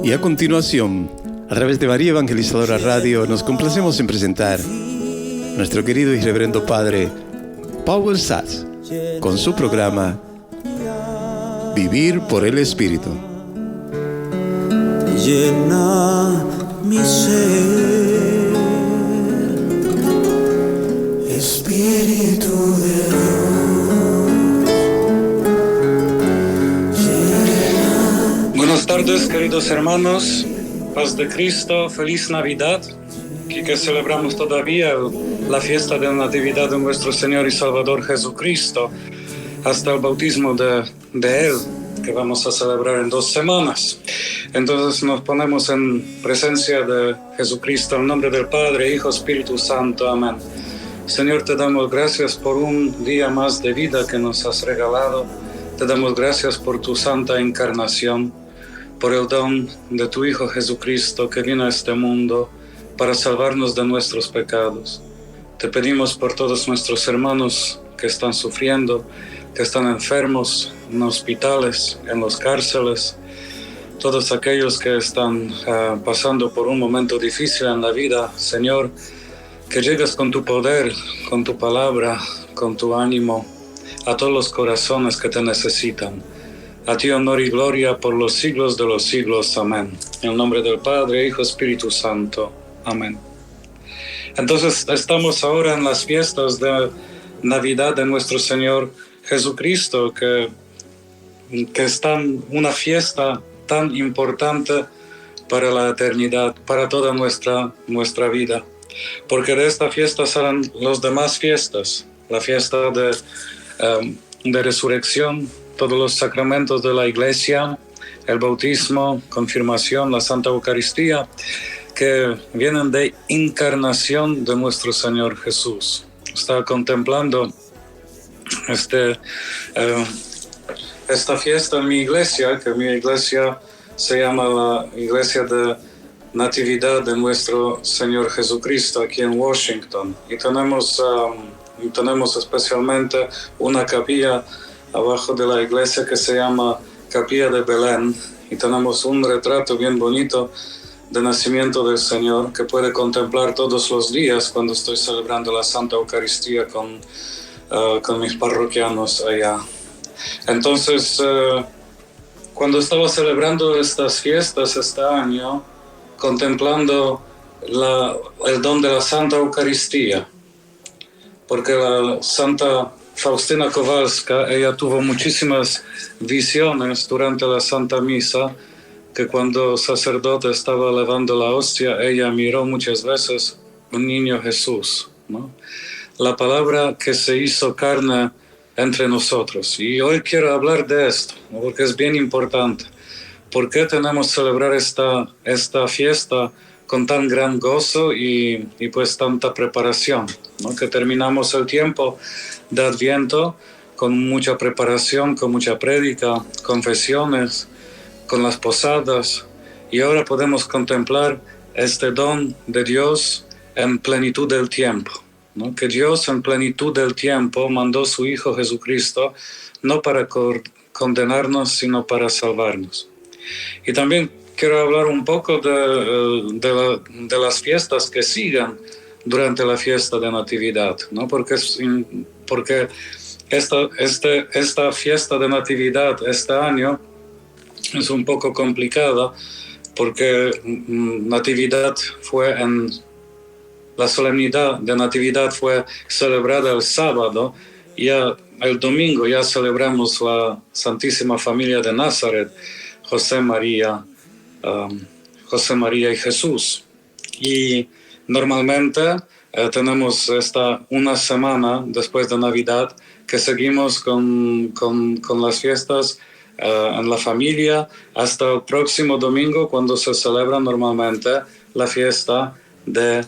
Y a continuación, a través de María Evangelizadora Radio, nos complacemos en presentar nuestro querido y reverendo Padre Powell Sachs con su programa Vivir por el Espíritu. Llena mi ser, Espíritu de Dios. Buenas tardes, queridos hermanos, paz de Cristo, feliz Navidad, que celebramos todavía la fiesta de la Natividad de nuestro Señor y Salvador Jesucristo, hasta el bautismo de Él, que vamos a celebrar en 2 semanas. Entonces nos ponemos en presencia de Jesucristo, en nombre del Padre, Hijo, Espíritu Santo. Amén. Señor, te damos gracias por un día más de vida que nos has regalado. Te damos gracias por tu santa encarnación, por el don de tu Hijo Jesucristo que vino a este mundo para salvarnos de nuestros pecados. Te pedimos por todos nuestros hermanos que están sufriendo, que están enfermos en hospitales, en las cárceles, todos aquellos que están pasando por un momento difícil en la vida. Señor, que llegues con tu poder, con tu palabra, con tu ánimo a todos los corazones que te necesitan. A ti honor y gloria por los siglos de los siglos. Amén. En el nombre del Padre, Hijo, Espíritu Santo. Amén. Entonces estamos ahora en las fiestas de Navidad de nuestro Señor Jesucristo, que es una fiesta tan importante para la eternidad, para toda nuestra vida. Porque de esta fiesta salen las demás fiestas, la fiesta de resurrección, todos los sacramentos de la Iglesia, el bautismo, confirmación, la Santa Eucaristía, que vienen de encarnación de nuestro Señor Jesús. Estaba contemplando esta fiesta en mi iglesia, que mi iglesia se llama la Iglesia de Natividad de nuestro Señor Jesucristo, aquí en Washington. Y tenemos especialmente una capilla abajo de la iglesia que se llama Capilla de Belén, y tenemos un retrato bien bonito de nacimiento del Señor que puede contemplar todos los días cuando estoy celebrando la Santa Eucaristía con mis parroquianos allá. Entonces, cuando estaba celebrando estas fiestas este año, contemplando el don de la Santa Eucaristía, porque la Santa Faustina Kowalska, ella tuvo muchísimas visiones durante la Santa Misa, que cuando el sacerdote estaba elevando la hostia, ella miró muchas veces un niño Jesús, ¿no? La palabra que se hizo carne entre nosotros. Y hoy quiero hablar de esto, ¿no? Porque es bien importante. ¿Por qué tenemos que celebrar esta fiesta con tan gran gozo y pues tanta preparación, ¿no? Que terminamos el tiempo de Adviento con mucha preparación, con mucha prédica, confesiones, con las posadas, y ahora podemos contemplar este don de Dios en plenitud del tiempo, ¿no? Que Dios en plenitud del tiempo mandó a su Hijo Jesucristo no para condenarnos, sino para salvarnos. Y también quiero hablar un poco de las fiestas que sigan durante la fiesta de Natividad, ¿no? Porque esta fiesta de Natividad este año es un poco complicada, porque Natividad la solemnidad de Natividad fue celebrada el sábado, y el domingo ya celebramos la Santísima Familia de Nazaret, José, María y Jesús. Y normalmente tenemos una semana después de Navidad que seguimos con las fiestas en la familia hasta el próximo domingo, cuando se celebra normalmente la fiesta de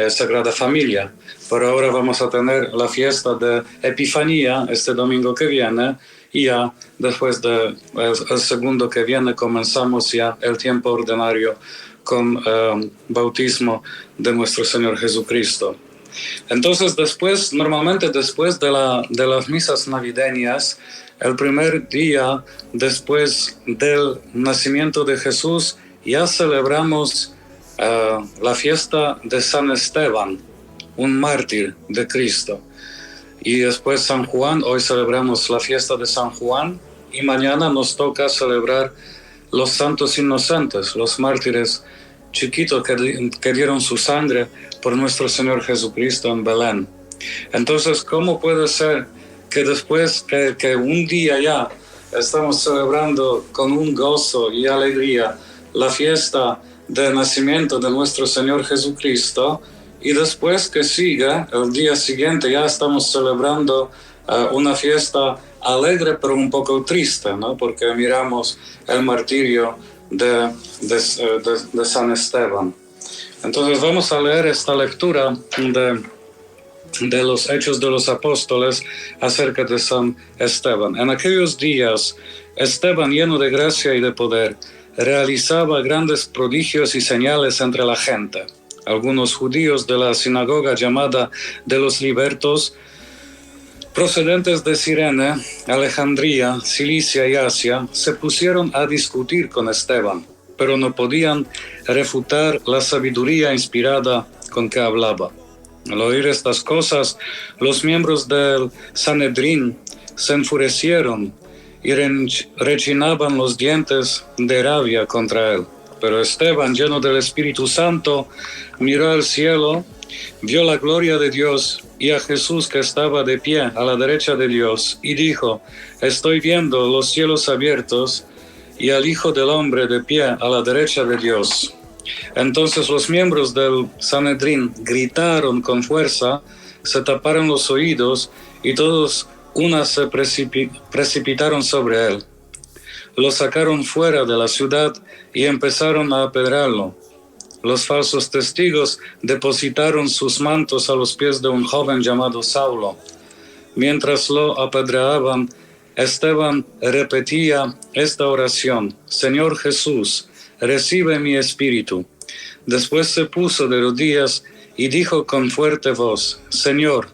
Sagrada Familia. Pero ahora vamos a tener la fiesta de Epifanía este domingo que viene, y ya después del segundo que viene comenzamos ya el tiempo ordinario con bautismo de nuestro Señor Jesucristo. Entonces normalmente después de las misas navideñas, el primer día después del nacimiento de Jesús, ya celebramos la fiesta de San Esteban, un mártir de Cristo. Y después San Juan, hoy celebramos la fiesta de San Juan, y mañana nos toca celebrar los santos inocentes, los mártires chiquitos que dieron su sangre por nuestro Señor Jesucristo en Belén. Entonces, ¿cómo puede ser que después que un día ya estamos celebrando con un gozo y alegría la fiesta del nacimiento de nuestro Señor Jesucristo, y después que siga, el día siguiente ya estamos celebrando una fiesta alegre pero un poco triste, ¿no? Porque miramos el martirio de San Esteban. Entonces vamos a leer esta lectura de los Hechos de los Apóstoles acerca de San Esteban. En aquellos días, Esteban, lleno de gracia y de poder, realizaba grandes prodigios y señales entre la gente. Algunos judíos de la sinagoga llamada de los Libertos, procedentes de Cirene, Alejandría, Cilicia y Asia, se pusieron a discutir con Esteban, pero no podían refutar la sabiduría inspirada con que hablaba. Al oír estas cosas, los miembros del Sanedrín se enfurecieron y rechinaban los dientes de rabia contra él. Pero Esteban, lleno del Espíritu Santo, miró al cielo, vio la gloria de Dios y a Jesús que estaba de pie a la derecha de Dios, y dijo: estoy viendo los cielos abiertos y al Hijo del Hombre de pie a la derecha de Dios. Entonces los miembros del Sanedrín gritaron con fuerza, se taparon los oídos y todos se precipitaron sobre él. Lo sacaron fuera de la ciudad y empezaron a apedrearlo. Los falsos testigos depositaron sus mantos a los pies de un joven llamado Saulo. Mientras lo apedreaban, Esteban repetía esta oración: Señor Jesús, recibe mi espíritu. Después se puso de rodillas y dijo con fuerte voz: Señor,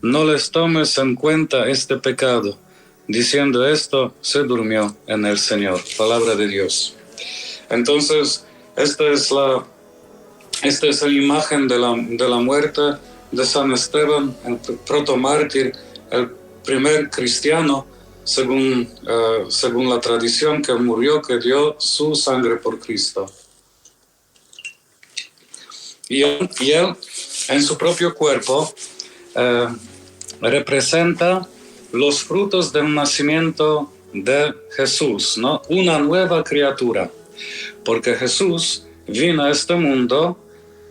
no les tomes en cuenta este pecado. Diciendo esto, se durmió en el Señor. Palabra de Dios. Entonces, esta es la imagen de la muerte de San Esteban, el protomártir, el primer cristiano, según la tradición, que murió, que dio su sangre por Cristo. Y él en su propio cuerpo, representa los frutos del nacimiento de Jesús, ¿no? Una nueva criatura, porque Jesús vino a este mundo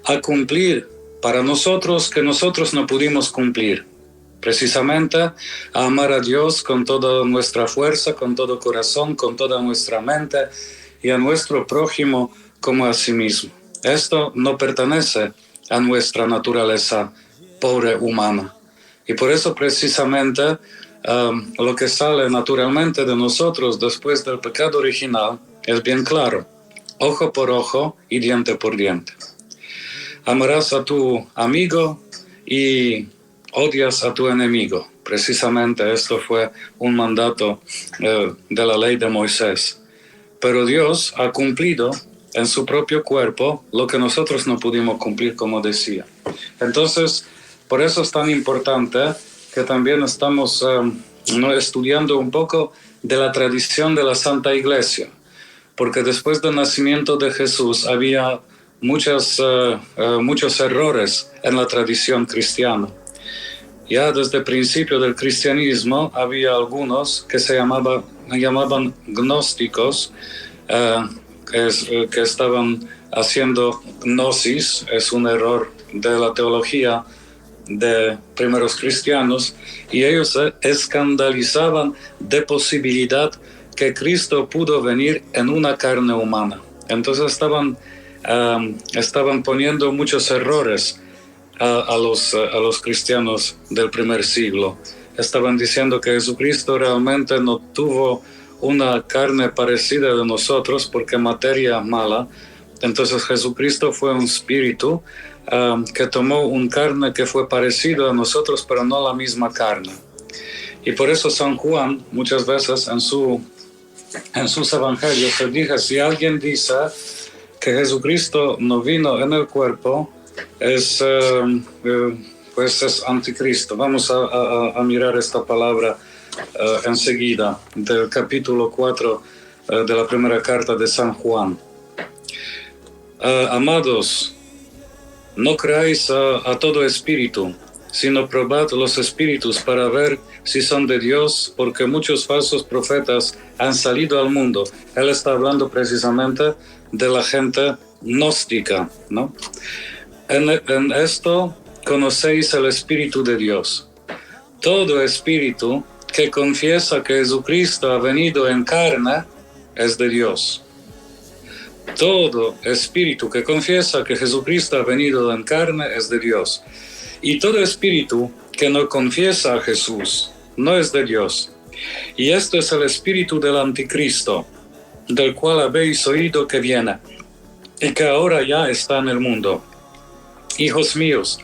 a cumplir para nosotros que nosotros no pudimos cumplir, precisamente a amar a Dios con toda nuestra fuerza, con todo corazón, con toda nuestra mente, y a nuestro prójimo como a sí mismo. Esto no pertenece a nuestra naturaleza pobre humana. Y por eso precisamente lo que sale naturalmente de nosotros después del pecado original es bien claro: ojo por ojo y diente por diente. Amarás a tu amigo y odias a tu enemigo. Precisamente esto fue un mandato de la ley de Moisés. Pero Dios ha cumplido en su propio cuerpo lo que nosotros no pudimos cumplir, como decía. Entonces, por eso es tan importante que también estamos estudiando un poco de la tradición de la Santa Iglesia, porque después del nacimiento de Jesús había muchos errores en la tradición cristiana. Ya desde el principio del cristianismo había algunos que se llamaban gnósticos, que estaban haciendo gnosis. Es un error de la teología de primeros cristianos, y ellos se escandalizaban de posibilidad que Cristo pudo venir en una carne humana. Entonces estaban poniendo muchos errores a los cristianos del primer siglo. Estaban diciendo que Jesucristo realmente no tuvo una carne parecida de nosotros porque materia mala. Entonces Jesucristo fue un espíritu que tomó un carne que fue parecido a nosotros, pero no la misma carne. Y por eso San Juan muchas veces en sus evangelios se dice, si alguien dice que Jesucristo no vino en el cuerpo, pues es anticristo. Vamos a mirar esta palabra enseguida, del capítulo 4 de la primera carta de San Juan. Amados, no creáis a todo espíritu, sino probad los espíritus para ver si son de Dios, porque muchos falsos profetas han salido al mundo. Él está hablando precisamente de la gente gnóstica, ¿no? En esto conocéis el Espíritu de Dios. Todo espíritu que confiesa que Jesucristo ha venido en carne es de Dios. Todo espíritu que confiesa que Jesucristo ha venido en carne es de Dios. Y todo espíritu que no confiesa a Jesús no es de Dios. Y esto es el espíritu del anticristo, del cual habéis oído que viene, y que ahora ya está en el mundo. Hijos míos,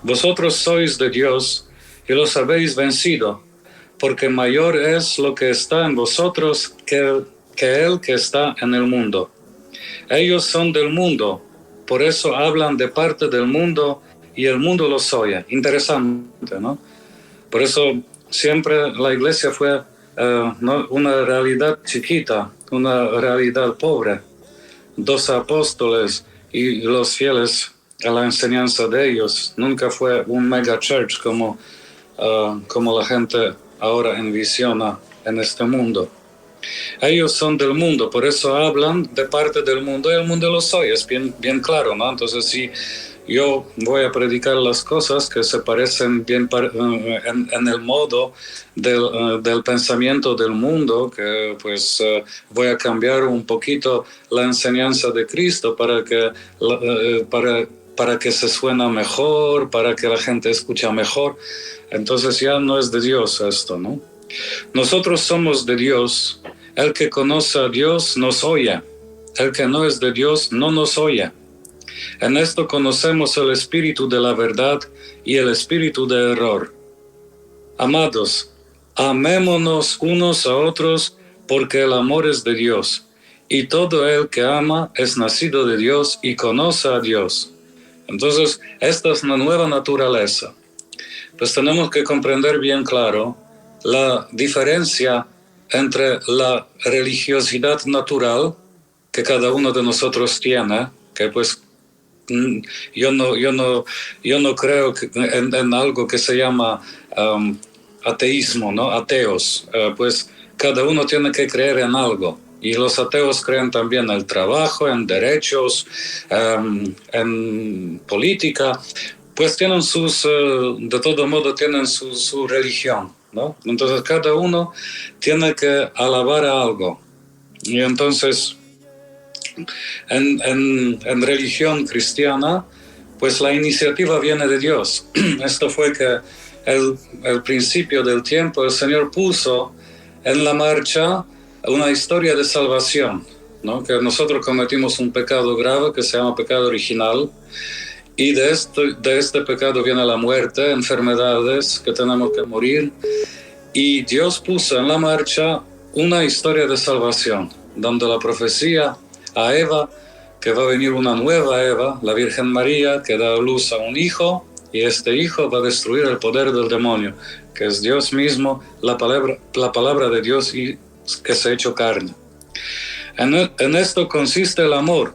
vosotros sois de Dios y los habéis vencido, porque mayor es lo que está en vosotros que el que está en el mundo. Ellos son del mundo, por eso hablan de parte del mundo y el mundo los oye. Interesante, ¿no? Por eso siempre la iglesia fue ¿no? una realidad chiquita, una realidad pobre. 12 apóstoles y los fieles a la enseñanza de ellos. Nunca fue un mega church como la gente ahora envisiona en este mundo. Ellos son del mundo, por eso hablan de parte del mundo y el mundo los oye, es bien claro, ¿no? Entonces, si yo voy a predicar las cosas que se parecen bien en el modo del pensamiento del mundo, que pues voy a cambiar un poquito la enseñanza de Cristo para que se suena mejor, para que la gente escucha mejor, entonces ya no es de Dios esto, ¿no? Nosotros somos de Dios. El que conoce a Dios nos oye. El que no es de Dios no nos oye. En esto conocemos el espíritu de la verdad y el espíritu de error. Amados, amémonos unos a otros, porque el amor es de Dios. Y todo el que ama es nacido de Dios y conoce a Dios. Entonces, esta es una nueva naturaleza. Pues tenemos que comprender bien claro la diferencia entre la religiosidad natural que cada uno de nosotros tiene, que pues yo no creo en algo que se llama ateísmo, ¿no? Ateos, pues cada uno tiene que creer en algo. Y los ateos creen también en el trabajo, en derechos, en política, pues tienen de todo modo tienen su religión, ¿no? Entonces cada uno tiene que alabar a algo. Y entonces en religión cristiana, pues la iniciativa viene de Dios. Esto fue que el principio del tiempo el Señor puso en la marcha una historia de salvación, ¿no? Que nosotros cometimos un pecado grave que se llama pecado original, y de este pecado viene la muerte, enfermedades que tenemos que morir, y Dios puso en la marcha una historia de salvación, dando la profecía a Eva que va a venir una nueva Eva, la Virgen María, que da a luz a un hijo, y este hijo va a destruir el poder del demonio, que es Dios mismo, la palabra de Dios y que se ha hecho carne. En esto consiste el amor,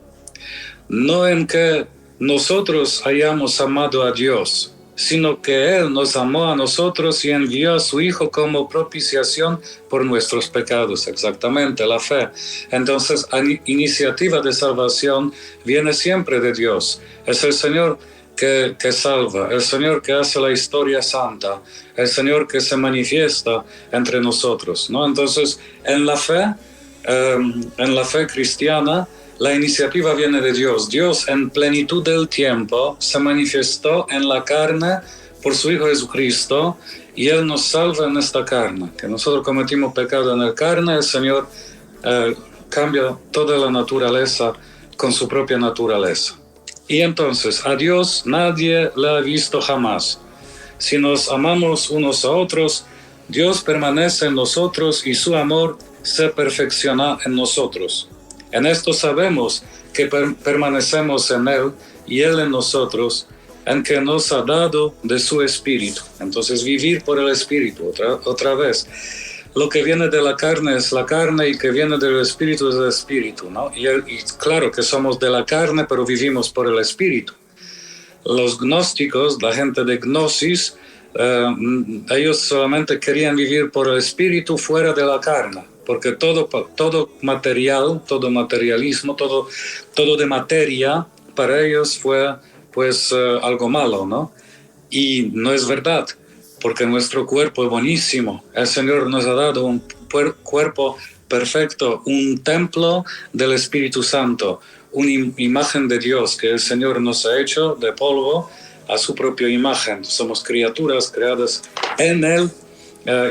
no en que nosotros hayamos amado a Dios, sino que Él nos amó a nosotros y envió a su Hijo como propiciación por nuestros pecados, exactamente, la fe. Entonces, la iniciativa de salvación viene siempre de Dios. Es el Señor que salva, el Señor que hace la historia santa, el Señor que se manifiesta entre nosotros, ¿no? Entonces, en la fe cristiana, la iniciativa viene de Dios. Dios en plenitud del tiempo se manifestó en la carne por su Hijo Jesucristo y Él nos salva en esta carne. Que nosotros cometimos pecado en la carne, el Señor cambia toda la naturaleza con su propia naturaleza. Y entonces a Dios nadie le ha visto jamás. Si nos amamos unos a otros, Dios permanece en nosotros y su amor se perfecciona en nosotros. En esto sabemos que permanecemos en Él y Él en nosotros, en que nos ha dado de su Espíritu. Entonces vivir por el Espíritu, otra vez. Lo que viene de la carne es la carne y que viene del Espíritu es el Espíritu, ¿no? Y claro que somos de la carne, pero vivimos por el Espíritu. Los gnósticos, la gente de Gnosis, ellos solamente querían vivir por el Espíritu fuera de la carne, porque todo material, todo materialismo, todo de materia, para ellos fue pues algo malo, ¿no? Y no es verdad, porque nuestro cuerpo es buenísimo. El Señor nos ha dado un cuerpo perfecto, un templo del Espíritu Santo, una imagen de Dios que el Señor nos ha hecho de polvo a su propia imagen. Somos criaturas creadas en Él,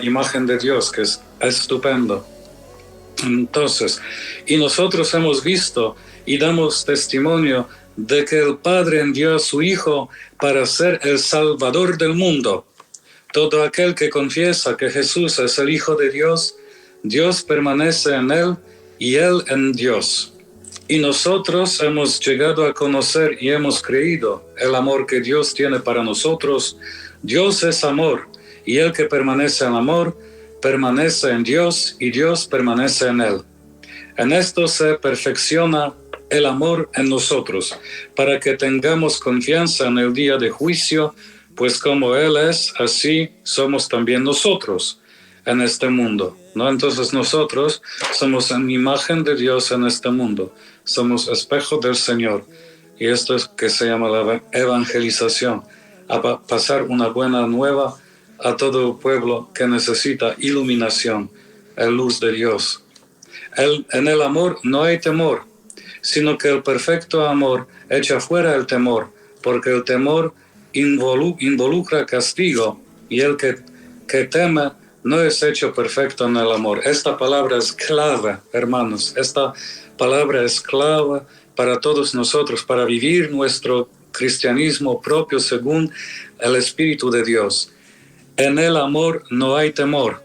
imagen de Dios, que es estupendo. Entonces, y nosotros hemos visto y damos testimonio de que el Padre envió a su Hijo para ser el Salvador del mundo. Todo aquel que confiesa que Jesús es el Hijo de Dios, Dios permanece en Él y Él en Dios. Y nosotros hemos llegado a conocer y hemos creído el amor que Dios tiene para nosotros. Dios es amor, y el que permanece en amor, permanece en Dios y Dios permanece en Él. En esto se perfecciona el amor en nosotros, para que tengamos confianza en el día de juicio, pues como Él es, así somos también nosotros en este mundo, ¿no? Entonces nosotros somos en imagen de Dios en este mundo, somos espejo del Señor, y esto es que se llama la evangelización, a pasar una buena nueva a todo el pueblo que necesita iluminación, la luz de Dios. En el amor no hay temor, sino que el perfecto amor echa fuera el temor, porque el temor involucra castigo, y el que teme no es hecho perfecto en el amor. Esta palabra es clave, hermanos. Esta palabra es clave para todos nosotros, para vivir nuestro cristianismo propio según el Espíritu de Dios. En el amor no hay temor,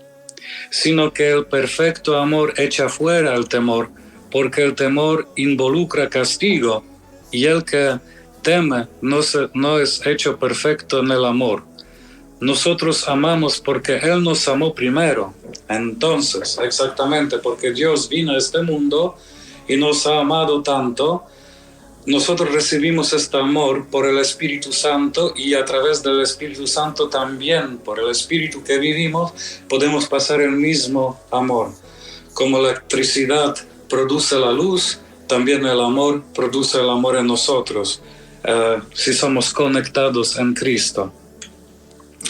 sino que el perfecto amor echa fuera el temor, porque el temor involucra castigo, y el que teme no es hecho perfecto en el amor. Nosotros amamos porque Él nos amó primero. Entonces, exactamente, porque Dios vino a este mundo y nos ha amado tanto, nosotros recibimos este amor por el Espíritu Santo, y a través del Espíritu Santo también, por el Espíritu que vivimos, podemos pasar el mismo amor. Como la electricidad produce la luz, también el amor produce el amor en nosotros, si somos conectados en Cristo.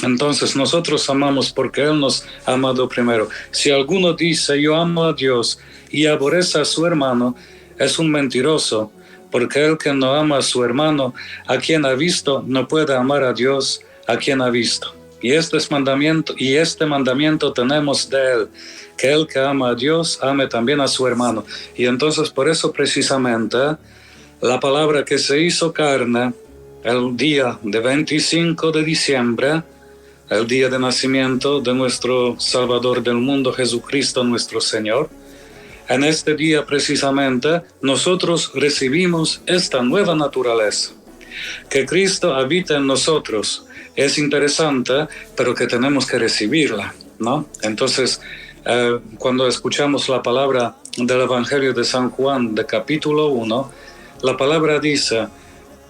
Entonces nosotros amamos porque Él nos ha amado primero. Si alguno dice yo amo a Dios y aborrece a su hermano, es un mentiroso, porque el que no ama a su hermano, a quien ha visto, no puede amar a Dios, a quien ha visto. Y este mandamiento tenemos de Él, que el que ama a Dios, ame también a su hermano. Y entonces por eso precisamente la palabra que se hizo carne, el día de 25 de diciembre, el día de nacimiento de nuestro Salvador del mundo, Jesucristo nuestro Señor, en este día precisamente nosotros recibimos esta nueva naturaleza, que Cristo habita en nosotros. Es interesante, pero que tenemos que recibirla, ¿no? Entonces, cuando escuchamos la palabra del Evangelio de San Juan, de capítulo 1, la palabra dice: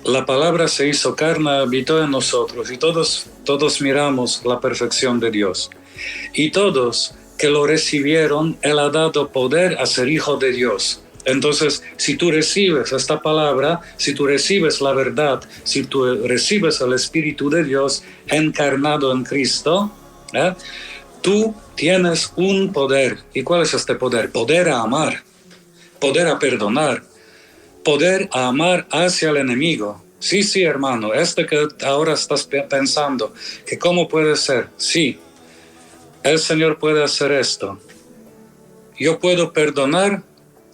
la palabra se hizo carne, habitó en nosotros, y todos miramos la perfección de Dios. Y todos que lo recibieron, Él ha dado poder a ser hijo de Dios. Entonces, si tú recibes esta palabra, si tú recibes la verdad, si tú recibes el Espíritu de Dios encarnado en Cristo, tú tienes un poder. ¿Y cuál es este poder? Poder a amar, poder a perdonar, poder a amar hacia el enemigo. Sí, hermano, que ahora estás pensando, que cómo puede ser. Sí, el Señor puede hacer esto. Yo puedo perdonar,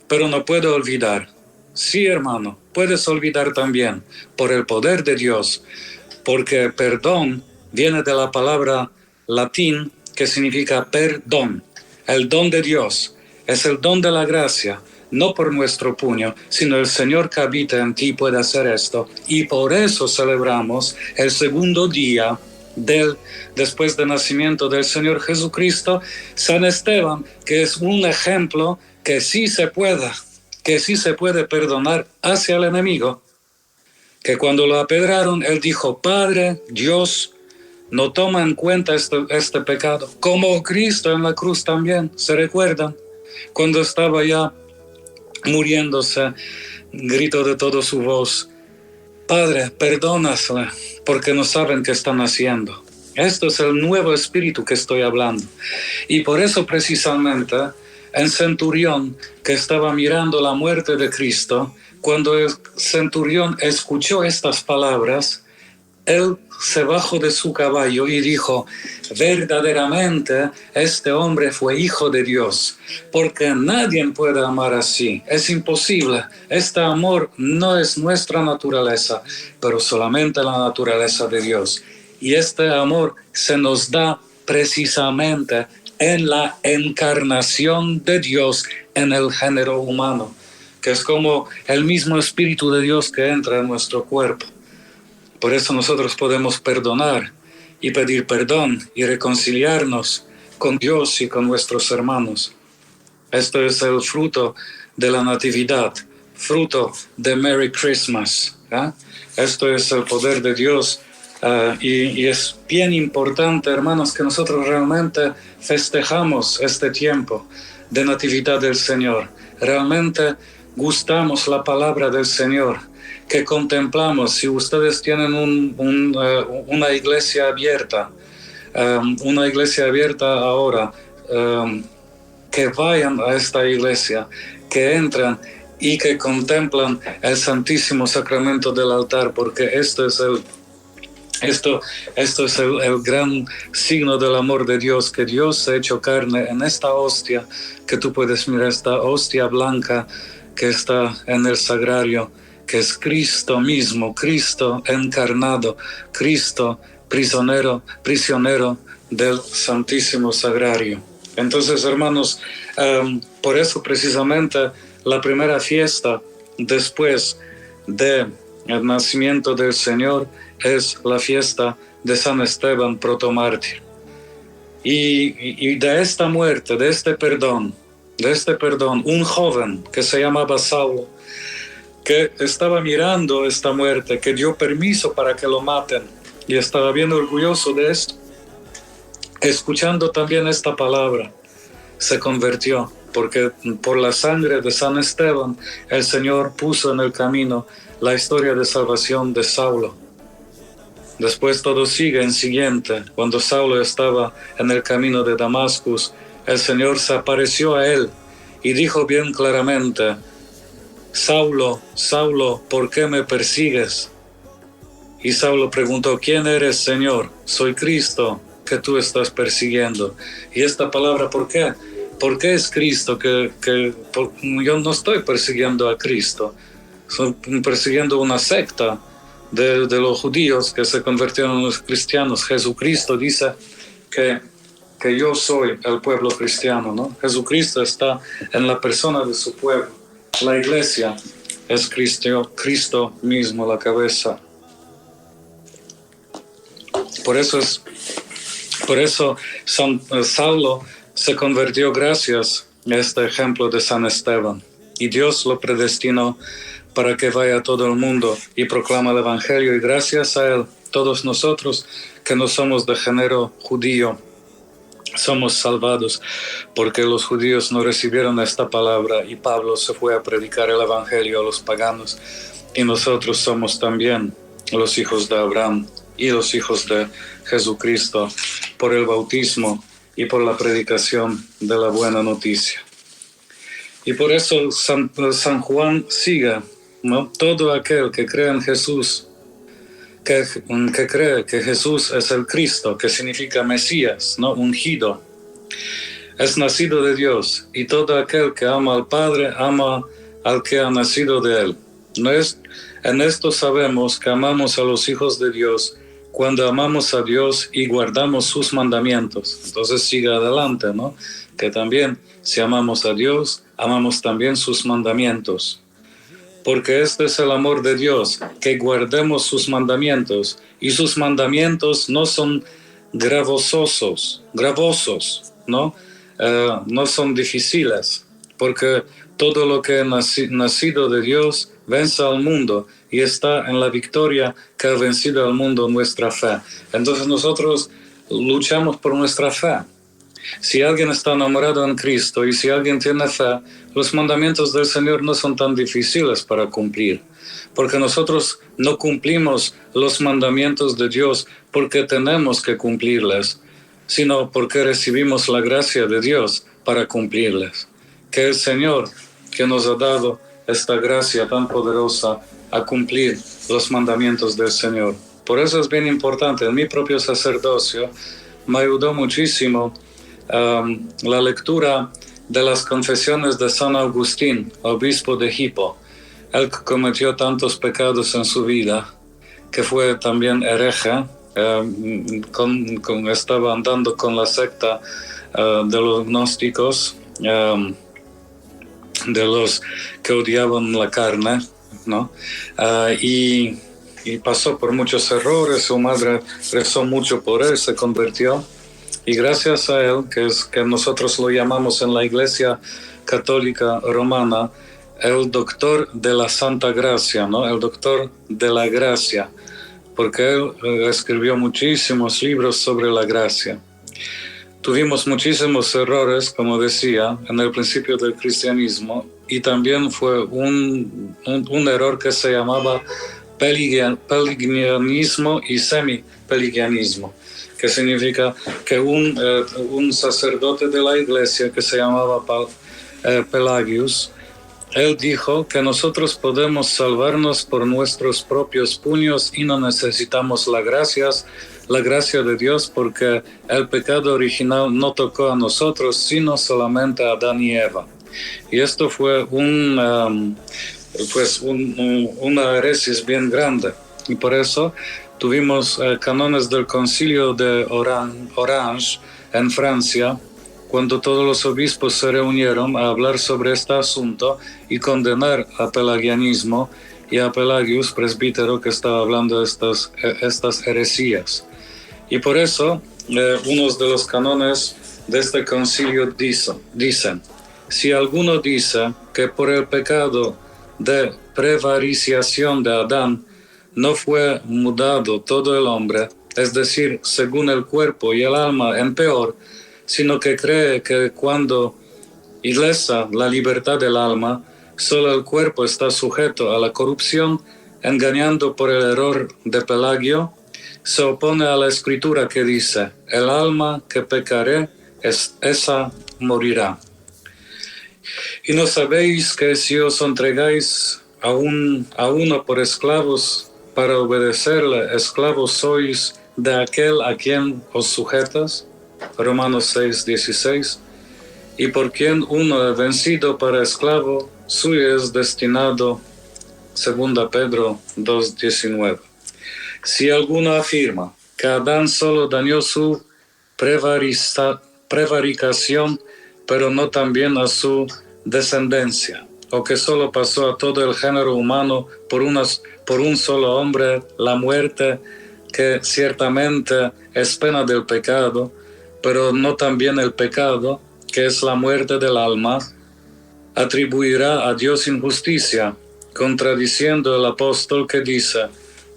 pero no puedo olvidar. Sí, hermano, puedes olvidar también por el poder de Dios, porque perdón viene de la palabra latín que significa perdón, el don de Dios, es el don de la gracia, no por nuestro puño, sino el Señor que habita en ti puede hacer esto. Y por eso celebramos el segundo día después del nacimiento del Señor Jesucristo, San Esteban, que es un ejemplo que sí se puede perdonar hacia el enemigo, que cuando lo apedraron, él dijo: Padre, Dios, no toma en cuenta este pecado, como Cristo en la cruz también, ¿se recuerdan? Cuando estaba ya muriéndose, gritó de toda su voz: Padre, perdónasle, porque no saben qué están haciendo. Esto es el nuevo espíritu que estoy hablando. Y por eso precisamente, el centurión que estaba mirando la muerte de Cristo, cuando el centurión escuchó estas palabras, él se bajó de su caballo y dijo: verdaderamente este hombre fue hijo de Dios, porque nadie puede amar así, es imposible. Este amor no es nuestra naturaleza, pero solamente la naturaleza de Dios. Y este amor se nos da precisamente en la encarnación de Dios en el género humano, que es como el mismo Espíritu de Dios que entra en nuestro cuerpo. Por eso nosotros podemos perdonar y pedir perdón y reconciliarnos con Dios y con nuestros hermanos. Esto es el fruto de la Natividad, fruto de Merry Christmas. Esto es el poder de Dios y es bien importante, hermanos, que nosotros realmente festejamos este tiempo de Natividad del Señor. Realmente gustamos la palabra del Señor, que contemplamos. Si ustedes tienen una iglesia abierta ahora, que vayan a esta iglesia, que entren y que contemplan el Santísimo Sacramento del altar, porque esto es el gran signo del amor de Dios, que Dios se ha hecho carne en esta hostia, que tú puedes mirar, esta hostia blanca que está en el sagrario, que es Cristo mismo, Cristo encarnado, Cristo prisionero del Santísimo Sagrario. Entonces, hermanos, por eso precisamente la primera fiesta después del nacimiento del Señor es la fiesta de San Esteban protomártir. Y de esta muerte, de este perdón, un joven que se llamaba Saulo, que estaba mirando esta muerte, que dio permiso para que lo maten, y estaba bien orgulloso de esto, escuchando también esta palabra, se convirtió, porque por la sangre de San Esteban el Señor puso en el camino la historia de salvación de Saulo. Después todo sigue en siguiente. Cuando Saulo estaba en el camino de Damascus, el Señor se apareció a él y dijo bien claramente: Saulo, Saulo, ¿por qué me persigues? Y Saulo preguntó: ¿quién eres, Señor? Soy Cristo, que tú estás persiguiendo. Y esta palabra, ¿por qué? ¿Por qué es Cristo? Yo no estoy persiguiendo a Cristo, estoy persiguiendo una secta de los judíos que se convirtieron en los cristianos. Jesucristo dice que yo soy el pueblo cristiano, ¿no? Jesucristo está en la persona de su pueblo. La iglesia es Cristo mismo, la cabeza. Por eso Saulo se convirtió gracias a este ejemplo de San Esteban. Y Dios lo predestinó para que vaya a todo el mundo y proclama el Evangelio. Y gracias a él, todos nosotros que no somos de género judío, somos salvados, porque los judíos no recibieron esta palabra y Pablo se fue a predicar el Evangelio a los paganos, y nosotros somos también los hijos de Abraham y los hijos de Jesucristo por el bautismo y por la predicación de la buena noticia. Y por eso San Juan sigue, ¿no? Todo aquel que cree en Jesús, que cree que Jesús es el Cristo, que significa Mesías, ¿no? Ungido, es nacido de Dios, y todo aquel que ama al Padre ama al que ha nacido de él. En esto sabemos que amamos a los hijos de Dios cuando amamos a Dios y guardamos sus mandamientos. Entonces sigue adelante, ¿no? Que también, si amamos a Dios, amamos también sus mandamientos. Porque este es el amor de Dios, que guardemos sus mandamientos. Y sus mandamientos no son gravosos, ¿no? No son difíciles, porque todo lo que es nacido de Dios vence al mundo y está en la victoria que ha vencido al mundo nuestra fe. Entonces nosotros luchamos por nuestra fe. Si alguien está enamorado en Cristo y si alguien tiene fe, los mandamientos del Señor no son tan difíciles para cumplir, porque nosotros no cumplimos los mandamientos de Dios porque tenemos que cumplirles, sino porque recibimos la gracia de Dios para cumplirles. Que el Señor, que nos ha dado esta gracia tan poderosa a cumplir los mandamientos del Señor. Por eso es bien importante. En mi propio sacerdocio me ayudó muchísimo la lectura de las confesiones de San Agustín, obispo de Hippo. Él cometió tantos pecados en su vida, que fue también hereje, estaba andando con la secta de los gnósticos, de los que odiaban la carne, ¿no? Y pasó por muchos errores. Su madre rezó mucho por él, se convirtió. Y gracias a él, que nosotros lo llamamos en la Iglesia Católica Romana, el doctor de la Santa Gracia, ¿no? El doctor de la gracia, porque él escribió muchísimos libros sobre la gracia. Tuvimos muchísimos errores, como decía, en el principio del cristianismo, y también fue un error que se llamaba pelagianismo y semi-pelagianismo, que significa que un sacerdote de la iglesia que se llamaba Pelagius, él dijo que nosotros podemos salvarnos por nuestros propios puños y no necesitamos la gracia de Dios, porque el pecado original no tocó a nosotros, sino solamente a Adán y Eva. Y esto fue una heresis bien grande. Y por eso tuvimos canones del concilio de Orange en Francia, cuando todos los obispos se reunieron a hablar sobre este asunto y condenar a pelagianismo y a Pelagius, presbítero, que estaba hablando de estas heresías. Y por eso, unos de los canones de este concilio dicen, si alguno dice que por el pecado de prevariciación de Adán no fue mudado todo el hombre, es decir, según el cuerpo y el alma en peor, sino que cree que cuando ilesa la libertad del alma, solo el cuerpo está sujeto a la corrupción, engañando por el error de Pelagio, se opone a la escritura que dice, el alma que pecaré, esa morirá. Y no sabéis que si os entregáis a uno por esclavos para obedecerle, esclavos sois de aquel a quien os sujetas. Romanos 6:16. Y por quien uno es vencido para esclavo, suyo es destinado. 2 Pedro 2:19. Si alguno afirma que Adán solo dañó su prevaricación, pero no también a su descendencia, o que solo pasó a todo el género humano por un solo hombre la muerte, que ciertamente es pena del pecado, pero no también el pecado, que es la muerte del alma, atribuirá a Dios injusticia, contradiciendo el apóstol que dice,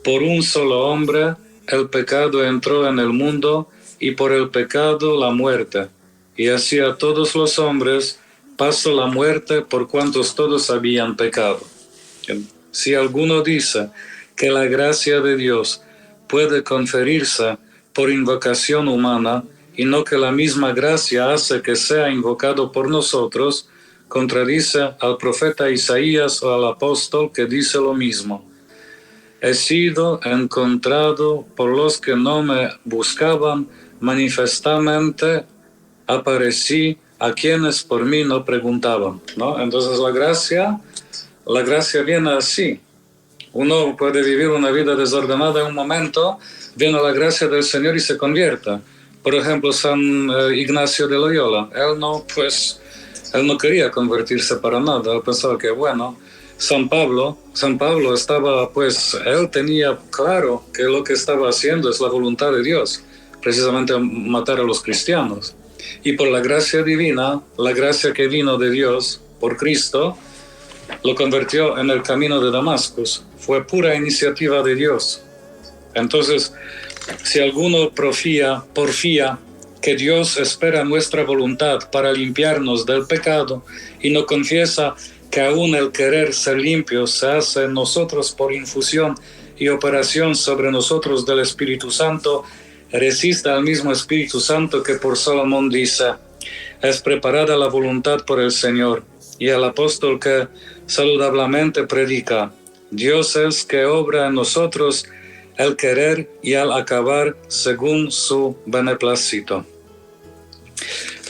por un solo hombre el pecado entró en el mundo, y por el pecado la muerte, y así a todos los hombres pasó la muerte por cuantos todos habían pecado. Si alguno dice que la gracia de Dios puede conferirse por invocación humana, y no que la misma gracia hace que sea invocado por nosotros, contradice al profeta Isaías o al apóstol que dice lo mismo. He sido encontrado por los que no me buscaban, manifestamente aparecí a quienes por mí no preguntaban, ¿no? Entonces la gracia viene así, Uno puede vivir una vida desordenada en un momento, viene la gracia del Señor y se convierte. Por ejemplo, San Ignacio de Loyola, él no quería convertirse para nada, él pensaba que bueno. San Pablo estaba, pues, él tenía claro que lo que estaba haciendo es la voluntad de Dios, precisamente matar a los cristianos. Y por la gracia divina, la gracia que vino de Dios por Cristo, lo convirtió en el camino de Damasco. Fue pura iniciativa de Dios. Entonces, si alguno porfía que Dios espera nuestra voluntad para limpiarnos del pecado y no confiesa que aún el querer ser limpio se hace en nosotros por infusión y operación sobre nosotros del Espíritu Santo, resiste al mismo Espíritu Santo que por Salomón dice: es preparada la voluntad por el Señor. Y el apóstol que saludablemente predica: Dios es que obra en nosotros el querer y al acabar según su beneplácito.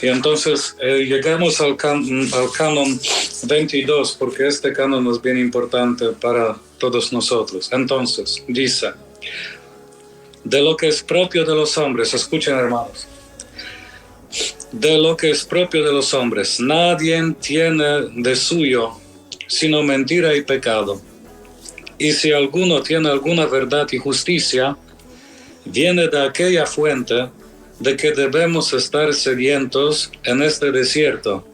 Y entonces llegamos al canon 22, porque este canon es bien importante para todos nosotros. Entonces, dice: de lo que es propio de los hombres, escuchen hermanos, de lo que es propio de los hombres, nadie tiene de suyo sino mentira y pecado. Y si alguno tiene alguna verdad y justicia, viene de aquella fuente de que debemos estar sedientos en este desierto,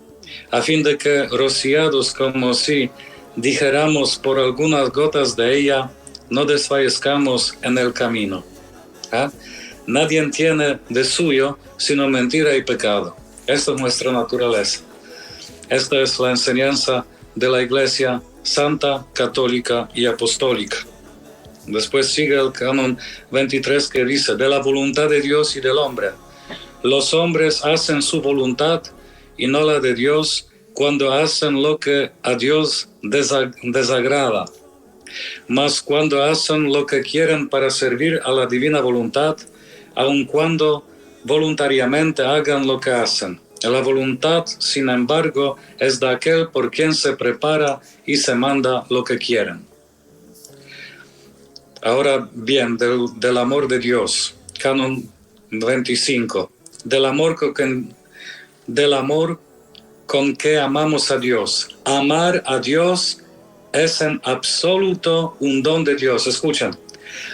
a fin de que, rociados como si dijéramos por algunas gotas de ella, no desfallezcamos en el camino. ¿Ah? Nadie tiene de suyo sino mentira y pecado. Esta es nuestra naturaleza. Esta es la enseñanza de la Iglesia Santa, Católica y Apostólica. Después sigue el canon 23 que dice: de la voluntad de Dios y del hombre. Los hombres hacen su voluntad y no la de Dios cuando hacen lo que a Dios desagrada. Mas cuando hacen lo que quieren para servir a la divina voluntad, aun cuando voluntariamente hagan lo que hacen. La voluntad, sin embargo, es de aquel por quien se prepara y se manda lo que quieren. Ahora bien, del amor de Dios, canon 25, del amor con que amamos a Dios. Amar a Dios es en absoluto un don de Dios. Escuchen,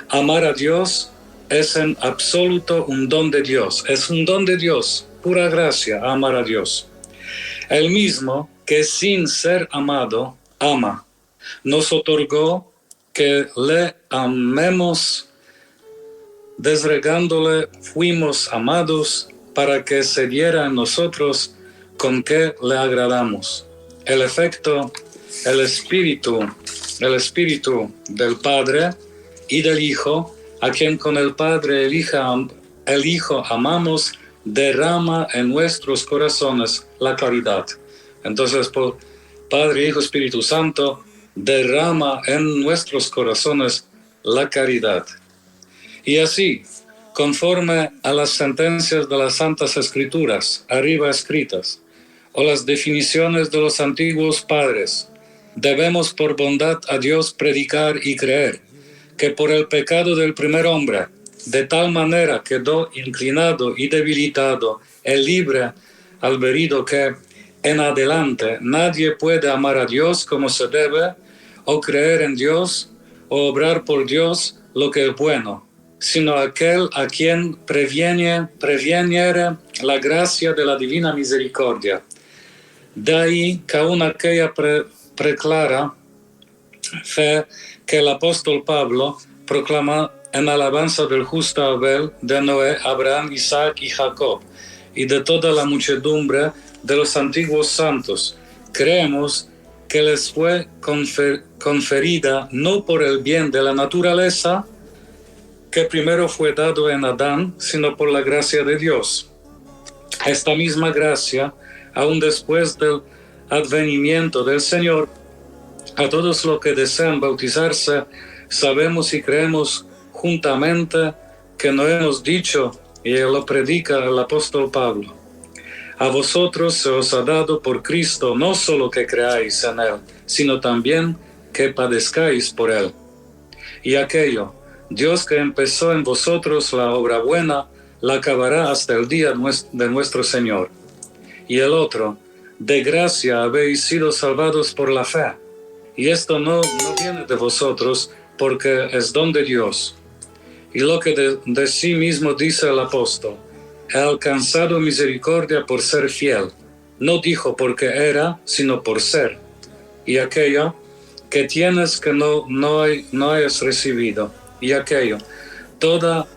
amar a Dios es en absoluto un don de Dios. Es un don de Dios, pura gracia, amar a Dios. El mismo que sin ser amado, ama, nos otorgó que le amemos, desregándole fuimos amados para que se diera en nosotros con que le agradamos. El efecto, el espíritu del Padre y del Hijo, a quien con el Padre el Hijo amamos, derrama en nuestros corazones la caridad. Entonces, por Padre, Hijo, Espíritu Santo, derrama en nuestros corazones la caridad. Y así, conforme a las sentencias de las Santas Escrituras, arriba escritas, o las definiciones de los antiguos padres, debemos por bondad a Dios predicar y creer que por el pecado del primer hombre, de tal manera quedó inclinado y debilitado el libre albedrío que en adelante nadie puede amar a Dios como se debe, o creer en Dios, o obrar por Dios lo que es bueno, sino aquel a quien previeniere la gracia de la divina misericordia. De ahí que aún aquella preclara fe que el apóstol Pablo proclama en alabanza del justo Abel, de Noé, Abraham, Isaac y Jacob, y de toda la muchedumbre de los antiguos santos. Creemos que les fue conferida no por el bien de la naturaleza, que primero fue dado en Adán, sino por la gracia de Dios. Esta misma gracia, aún después del advenimiento del Señor, a todos los que desean bautizarse, sabemos y creemos juntamente que no hemos dicho, y lo predica el apóstol Pablo: a vosotros se os ha dado por Cristo no solo que creáis en Él, sino también que padezcáis por Él. Y aquello, Dios que empezó en vosotros la obra buena, la acabará hasta el día de nuestro Señor. Y el otro, de gracia habéis sido salvados por la fe. Y esto no viene de vosotros, porque es don de Dios. Y lo que de sí mismo dice el apóstol, he alcanzado misericordia por ser fiel. No dijo porque era, sino por ser. Y aquello que tienes que no hayas recibido. Y aquello, toda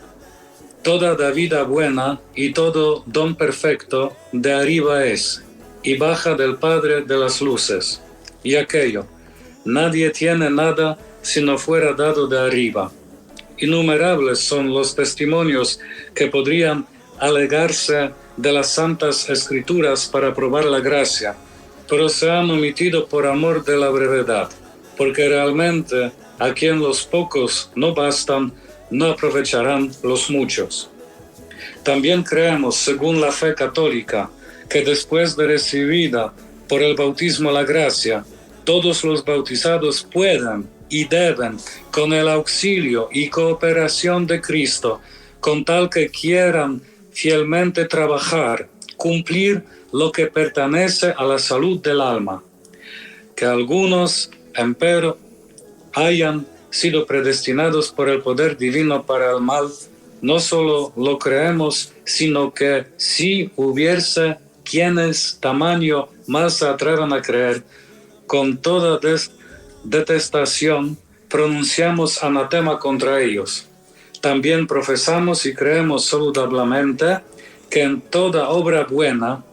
vida buena y todo don perfecto de arriba es, y baja del Padre de las luces. Y aquello, nadie tiene nada si no fuera dado de arriba. Innumerables son los testimonios que podrían alegarse de las Santas Escrituras para probar la gracia, pero se han omitido por amor de la brevedad, porque realmente a quien los pocos no bastan, no aprovecharán los muchos. También creemos, según la fe católica, que después de recibida por el bautismo la gracia, todos los bautizados pueden y deben, con el auxilio y cooperación de Cristo, con tal que quieran fielmente trabajar, cumplir lo que pertenece a la salud del alma. Que algunos, empero, hayan sido predestinados por el poder divino para el mal, no solo lo creemos, sino que si hubiese quienes tamaño más se atrevan a creer, con toda detestación pronunciamos anatema contra ellos. También profesamos y creemos saludablemente que en toda obra buena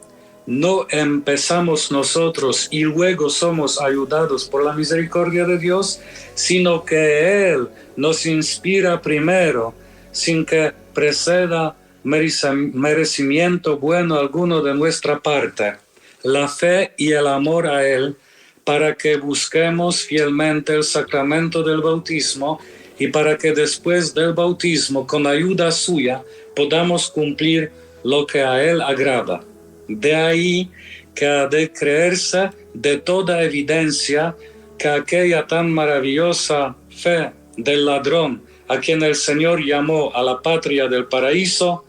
no empezamos nosotros y luego somos ayudados por la misericordia de Dios, sino que Él nos inspira primero, sin que preceda merecimiento bueno alguno de nuestra parte, la fe y el amor a Él, para que busquemos fielmente el sacramento del bautismo y para que después del bautismo, con ayuda suya, podamos cumplir lo que a Él agrada. De ahí que ha de creerse de toda evidencia que aquella tan maravillosa fe del ladrón, a quien el Señor llamó a la patria del paraíso,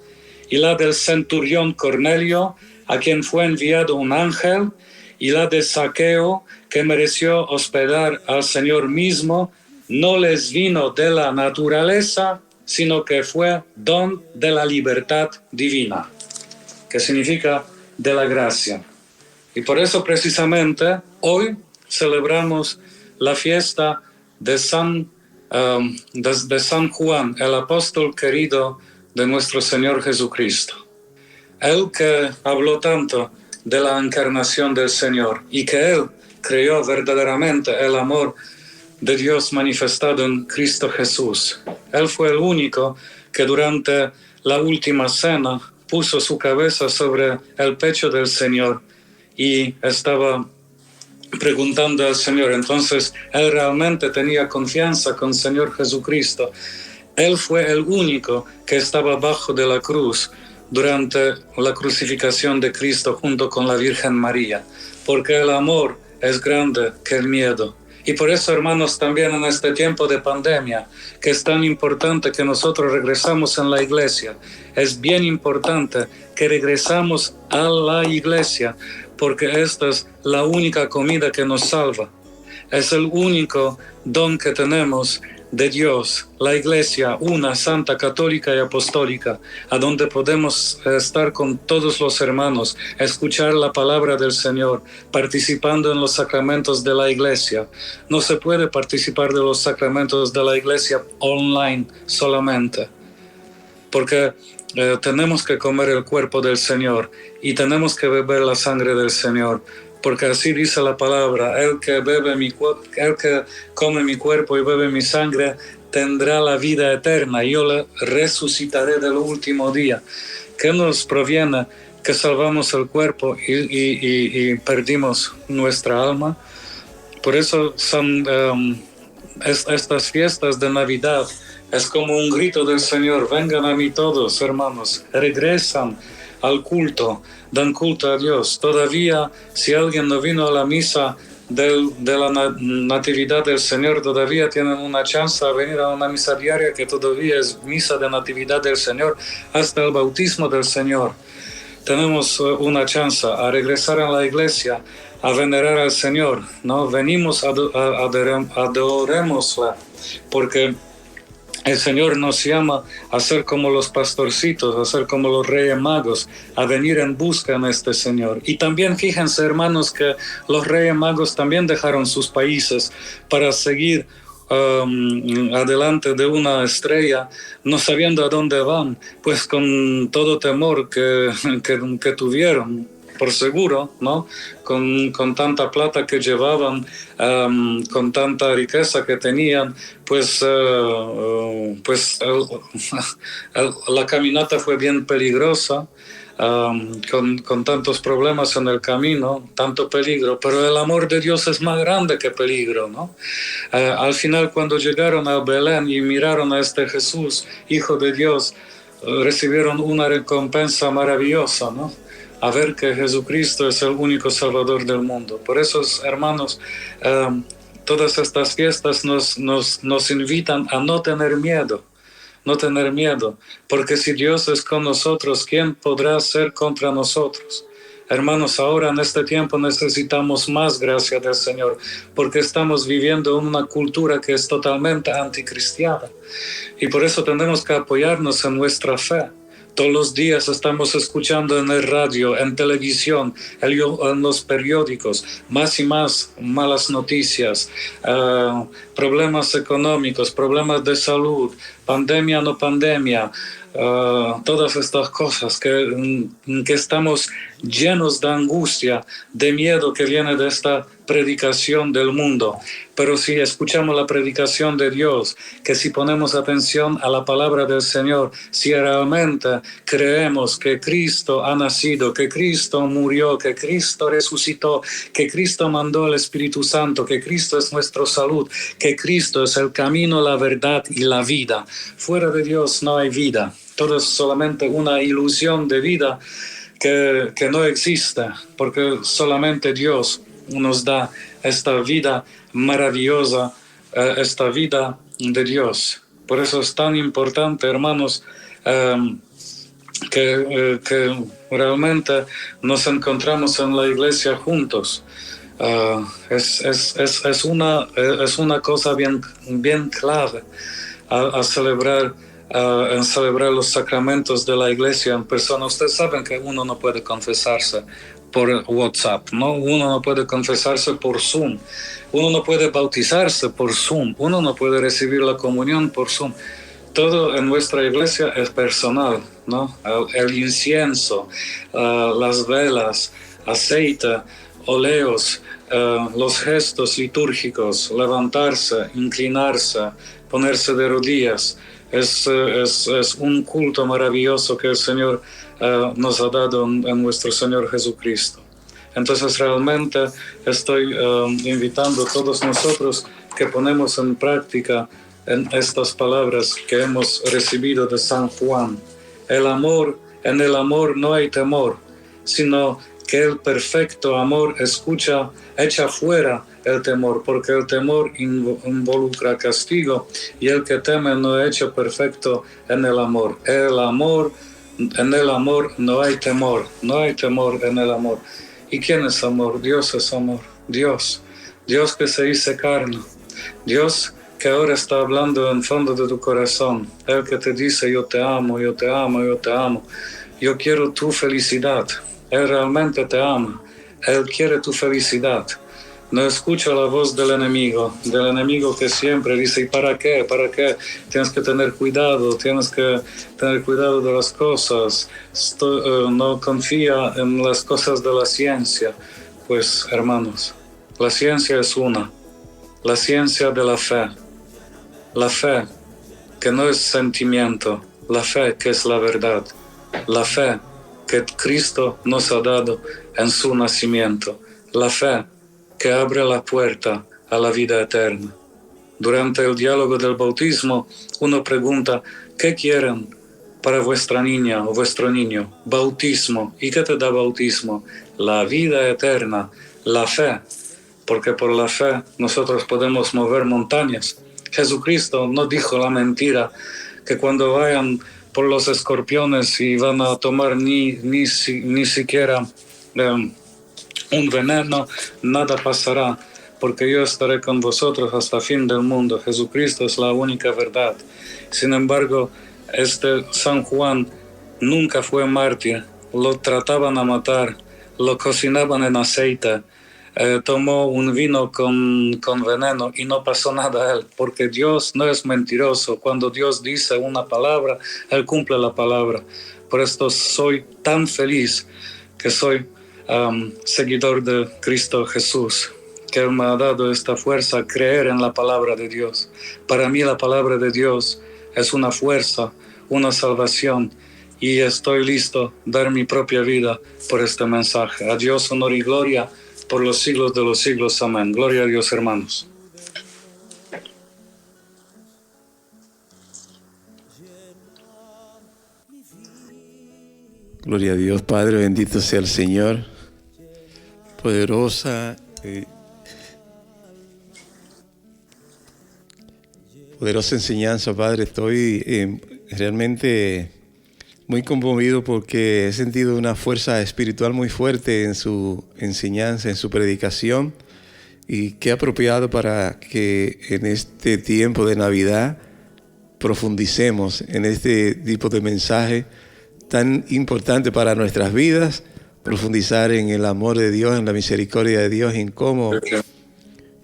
y la del centurión Cornelio, a quien fue enviado un ángel, y la de Zaqueo, que mereció hospedar al Señor mismo, no les vino de la naturaleza, sino que fue don de la libertad divina, que significa de la gracia. Y por eso precisamente hoy celebramos la fiesta de San Juan, el apóstol querido de nuestro Señor Jesucristo. Él que habló tanto de la encarnación del Señor y que Él creyó verdaderamente el amor de Dios manifestado en Cristo Jesús. Él fue el único que durante la última cena puso su cabeza sobre el pecho del Señor y estaba preguntando al Señor. Entonces, Él realmente tenía confianza con el Señor Jesucristo. Él fue el único que estaba bajo de la cruz durante la crucificación de Cristo junto con la Virgen María, porque el amor es grande que el miedo. Y por eso, hermanos, también en este tiempo de pandemia, que es tan importante que nosotros regresamos en la iglesia, es bien importante que regresamos a la iglesia, porque esta es la única comida que nos salva. Es el único don que tenemos de Dios, la iglesia, una, santa, católica y apostólica, a donde podemos estar con todos los hermanos, escuchar la palabra del Señor, participando en los sacramentos de la iglesia. No se puede participar de los sacramentos de la iglesia online solamente, porque tenemos que comer el cuerpo del Señor y tenemos que beber la sangre del Señor. Porque así dice la palabra, el que come mi cuerpo y bebe mi sangre tendrá la vida eterna, y yo le resucitaré del último día. ¿Qué nos proviene que salvamos el cuerpo y perdimos nuestra alma? Por eso son estas fiestas de Navidad, es como un grito del Señor: vengan a mí todos, hermanos, regresan al culto, dan culto a Dios. Todavía, si alguien no vino a la misa de la Natividad del Señor todavía tienen una chance a venir a una misa diaria que todavía es misa de Natividad del Señor hasta el bautismo del Señor. Tenemos una chance a regresar a la iglesia, a venerar al Señor, ¿no? Venimos, adorémosla, porque el Señor nos llama a ser como los pastorcitos, a ser como los reyes magos, a venir en busca de este Señor. Y también fíjense, hermanos, que los reyes magos también dejaron sus países para seguir adelante de una estrella, no sabiendo a dónde van, pues con todo temor que tuvieron, por seguro, ¿no? Con tanta plata que llevaban, con tanta riqueza que tenían, pues la caminata fue bien peligrosa, con tantos problemas en el camino, tanto peligro, pero el amor de Dios es más grande que peligro, ¿no? Al final, cuando llegaron a Belén y miraron a este Jesús, Hijo de Dios, recibieron una recompensa maravillosa, ¿no? A ver que Jesucristo es el único Salvador del mundo. Por eso, hermanos, todas estas fiestas nos invitan a no tener miedo. No tener miedo, porque si Dios es con nosotros, ¿quién podrá ser contra nosotros? Hermanos, ahora en este tiempo necesitamos más gracia del Señor, porque estamos viviendo una cultura que es totalmente anticristiana. Y por eso tenemos que apoyarnos en nuestra fe. Todos los días estamos escuchando en el radio, en televisión, en los periódicos, más y más malas noticias, problemas económicos, problemas de salud, pandemia, no pandemia, todas estas cosas que estamos llenos de angustia, de miedo que viene de esta predicación del mundo. Pero si escuchamos la predicación de Dios, que si ponemos atención a la palabra del Señor, si realmente creemos que Cristo ha nacido, que Cristo murió, que Cristo resucitó, que Cristo mandó el Espíritu Santo, que Cristo es nuestra salud, que Cristo es el camino, la verdad y la vida. Fuera de Dios no hay vida. Todo es solamente una ilusión de vida que no existe, porque solamente Dios nos da esta vida maravillosa, esta vida de Dios. Por eso es tan importante, hermanos, que realmente nos encontramos en la iglesia juntos. Es una cosa bien clave a celebrar. En celebrar los sacramentos de la iglesia en persona. Ustedes saben que uno no puede confesarse por WhatsApp, ¿no? Uno no puede confesarse por Zoom, uno no puede bautizarse por Zoom, uno no puede recibir la comunión por Zoom. Todo en nuestra iglesia es personal, ¿no? El incienso, las velas, aceite, óleos, los gestos litúrgicos, levantarse, inclinarse, ponerse de rodillas. Es un culto maravilloso que el Señor nos ha dado en nuestro Señor Jesucristo. Entonces realmente estoy invitando a todos nosotros que ponemos en práctica en estas palabras que hemos recibido de San Juan. En el amor no hay temor, sino que el perfecto amor echa fuera el temor, porque el temor involucra castigo y el que teme no es hecho perfecto en el amor. En el amor no hay temor en el amor. ¿Y quién es amor? Dios es amor. Dios que se hizo carne. Dios que ahora está hablando en fondo de tu corazón. El que te dice yo te amo, yo te amo, yo te amo. Yo quiero tu felicidad. Él realmente te ama. Él quiere tu felicidad. No escucha la voz del enemigo que siempre dice, ¿y para qué? ¿Para qué? Tienes que tener cuidado de las cosas. No confía en las cosas de la ciencia. Pues, hermanos, la ciencia es una. La ciencia de la fe. La fe que no es sentimiento. La fe que es la verdad. La fe que Cristo nos ha dado en su nacimiento. La fe que abre la puerta a la vida eterna. Durante el diálogo del bautismo, uno pregunta, ¿qué quieren para vuestra niña o vuestro niño? Bautismo. ¿Y qué te da bautismo? La vida eterna, la fe porque por la fe nosotros podemos mover montañas. Jesucristo no dijo la mentira, que cuando vayan por los escorpiones y van a tomar ni siquiera un veneno, nada pasará, porque yo estaré con vosotros hasta el fin del mundo. Jesucristo es la única verdad. Sin embargo, San Juan nunca fue mártir, lo trataban a matar, lo cocinaban en aceite, tomó un vino con veneno y no pasó nada a él, porque Dios no es mentiroso. Cuando Dios dice una palabra, Él cumple la palabra. Por esto soy tan feliz que soy seguidor de Cristo Jesús, que Él me ha dado esta fuerza a creer en la palabra de Dios. Para mí la palabra de Dios es una fuerza, una salvación, y estoy listo a dar mi propia vida por este mensaje. A Dios honor y gloria por los siglos de los siglos. Amén. Gloria a Dios, hermanos. Gloria a Dios, Padre, bendito sea el Señor. Poderosa enseñanza, Padre. Estoy realmente muy conmovido porque he sentido una fuerza espiritual muy fuerte en su enseñanza, en su predicación, y qué apropiado para que en este tiempo de Navidad profundicemos en este tipo de mensaje tan importante para nuestras vidas, profundizar en el amor de Dios, en la misericordia de Dios, en cómo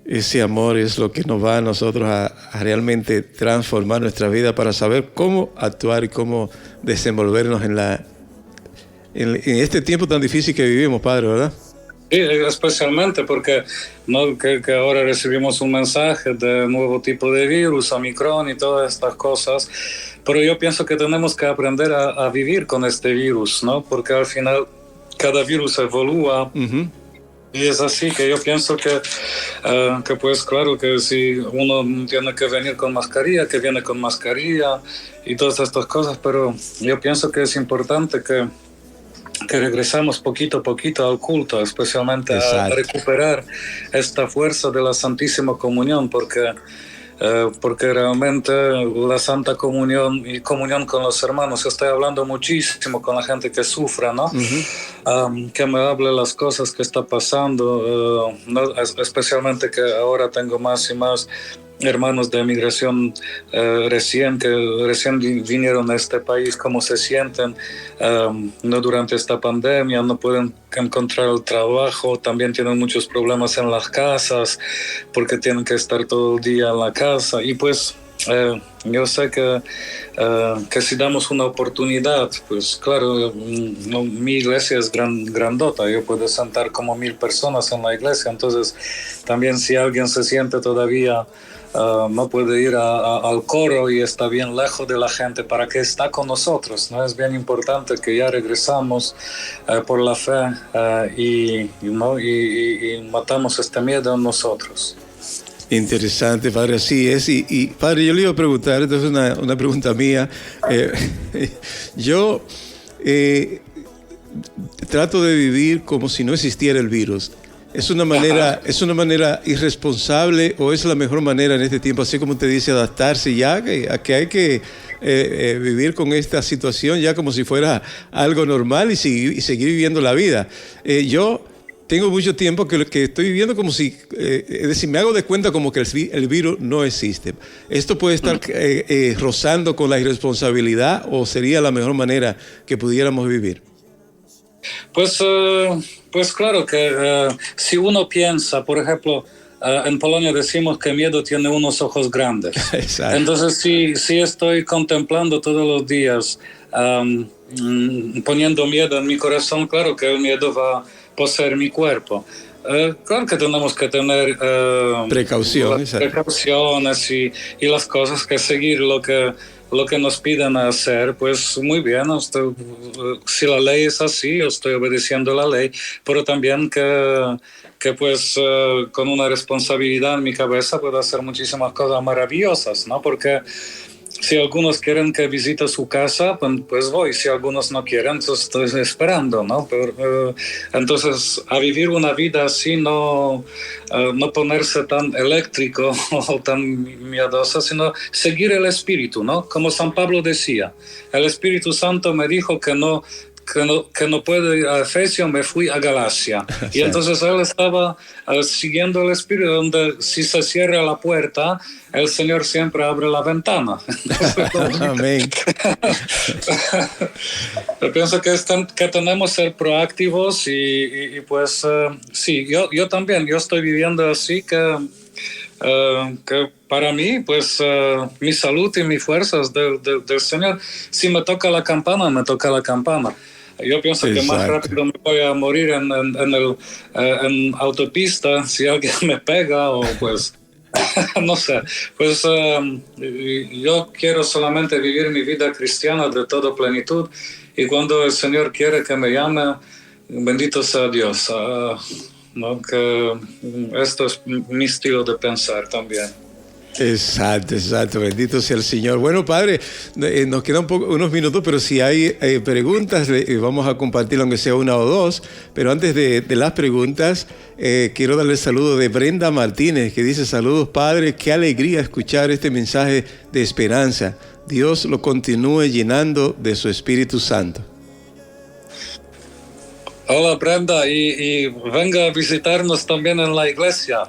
ese amor es lo que nos va a nosotros a realmente transformar nuestra vida para saber cómo actuar y cómo desenvolvernos en este tiempo tan difícil que vivimos, Padre, ¿verdad? Sí, especialmente porque que ahora recibimos un mensaje de nuevo tipo de virus, Omicron y todas estas cosas, pero yo pienso que tenemos que aprender a vivir con este virus, ¿no? Porque al final cada virus evolúa. Uh-huh. Y es así que yo pienso que pues claro que si uno tiene que venir con mascarilla, que viene con mascarilla y todas estas cosas, pero yo pienso que es importante que regresamos poquito a poquito al culto, especialmente a recuperar esta fuerza de la Santísima Comunión, porque realmente la Santa Comunión y comunión con los hermanos, estoy hablando muchísimo con la gente que sufra, ¿no? Uh-huh. Que me hable las cosas que está pasando, ¿no? Especialmente que ahora tengo más y más hermanos de migración recién vinieron a este país, cómo se sienten no durante esta pandemia, no pueden encontrar el trabajo, también tienen muchos problemas en las casas porque tienen que estar todo el día en la casa. Y pues yo sé que si damos una oportunidad, pues claro, mi iglesia es grandota, yo puedo sentar como 1,000 personas en la iglesia, entonces también si alguien se siente todavía no puede ir al coro y está bien lejos de la gente, para que está con nosotros, ¿no? Es bien importante que ya regresamos por la fe y matamos este miedo en nosotros. Interesante, Padre, así es. Y Padre, yo le iba a preguntar, entonces una pregunta mía. Yo trato de vivir como si no existiera el virus. ¿Es una manera irresponsable o es la mejor manera en este tiempo, así como te dice, adaptarse ya a que hay que vivir con esta situación ya como si fuera algo normal y seguir viviendo la vida? Yo tengo mucho tiempo que estoy viviendo como si, es decir, me hago de cuenta como que el virus no existe. ¿Esto puede estar rozando con la irresponsabilidad o sería la mejor manera que pudiéramos vivir? Pues claro que si uno piensa, por ejemplo, en Polonia decimos que miedo tiene unos ojos grandes. Exacto. Entonces, si estoy contemplando todos los días, poniendo miedo en mi corazón, claro que el miedo va a poseer mi cuerpo. Claro que tenemos que tener precauciones y las cosas, que seguir lo que nos piden hacer, pues muy bien, si la ley es así, yo estoy obedeciendo la ley, pero también que pues con una responsabilidad en mi cabeza puedo hacer muchísimas cosas maravillosas, ¿no? Porque si algunos quieren que visite su casa, pues voy. Si algunos no quieren, entonces estoy esperando, ¿no? Pero, entonces, a vivir una vida así, no ponerse tan eléctrico o tan miedoso, sino seguir el Espíritu, ¿no? Como San Pablo decía, el Espíritu Santo me dijo que no puedo ir a Efesio, me fui a Galacia. Y entonces él estaba siguiendo el Espíritu, donde si se cierra la puerta, el Señor siempre abre la ventana. Amén. Yo pienso que tenemos que ser proactivos y pues sí, yo también, yo estoy viviendo así que para mí, pues mi salud y mi fuerza es del Señor. Si me toca la campana, me toca la campana. Yo pienso que más rápido me voy a morir en autopista si alguien me pega o pues, no sé. Pues yo quiero solamente vivir mi vida cristiana de toda plenitud y cuando el Señor quiere que me llame, bendito sea Dios. ¿No? Que esto es mi estilo de pensar también. Exacto, bendito sea el Señor. Bueno, Padre, nos quedan unos minutos, pero si hay preguntas, vamos a compartir aunque sea una o dos, pero antes de las preguntas, quiero darle el saludo de Brenda Martínez, que dice: saludos, Padre, qué alegría escuchar este mensaje de esperanza. Dios lo continúe llenando de su Espíritu Santo. Hola Brenda, y venga a visitarnos también en la iglesia.